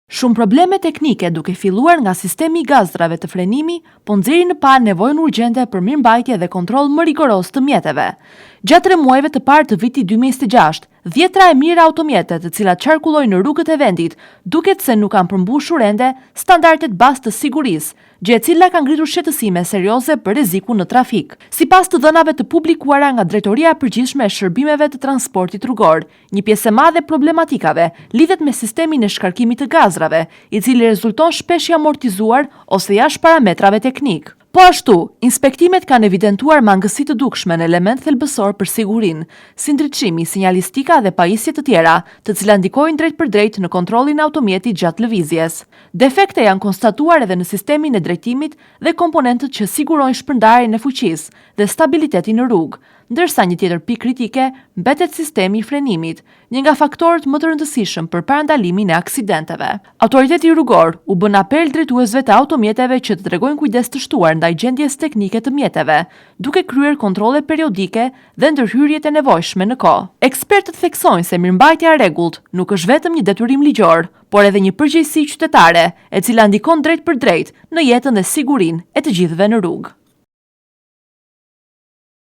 Shumë probleme teknike duke filluar nga sistemi i gazdrave të frenimi, po nxjerrin në palë nevojën urgjente për mirëmbajtje dhe kontroll më rigoros të mjeteve. Gjatë 3 muajve të parë të vitit 2026, dhjetra e mira automjete të cilat qarkullojnë në rrugët e vendit, duket se nuk kanë përmbushur ende standardet bazë të sigurisë, gjë e cila ka ngritur shqetësime serioze për rrezikun në trafik. Sipas të dhënave të publikuara nga Drejtoria e Përgjithshme e Shërbimeve të Transportit Rrugor, një pjesë e madhe e problematikave lidhet me sistemin e shkarkimit të gazrave, i cili rezulton shpesh i amortizuar ose jashtë parametrave teknik. Po ashtu, inspektimet kanë evidentuar mangësi të dukshme në element thelbësor për sigurinë, si ndriçimi, sinjalistika dhe pajisje të tjera, të cilat ndikojnë drejt për drejt në kontrollin e automjetit gjatë lëvizjes. Defekte janë konstatuar edhe në sistemin e drejtimit dhe komponentët që sigurojnë shpërndarjen e fuqisë dhe stabilitetin në rrugë, ndërsa një tjetër pikë kritike mbetet sistemi i frenimit, një nga faktorët më të rëndësishëm për parandalimin e aksidenteve. Autoriteti rrugor u bën apel drejtuesve të automjeteve që të tregojnë kujdes të shtuar ndaj gjendjes teknike të mjeteve, duke kryer kontrolle periodike dhe ndërhyrjet e nevojshme në kohë. Ekspertët theksojnë se mirëmbajtja e rregullt nuk është vetëm një detyrim ligjor, por edhe një përgjegjësi qytetare, e cila ndikon drejt për drejt në jetën dhe sigurinë e të gjithëve në rrugë.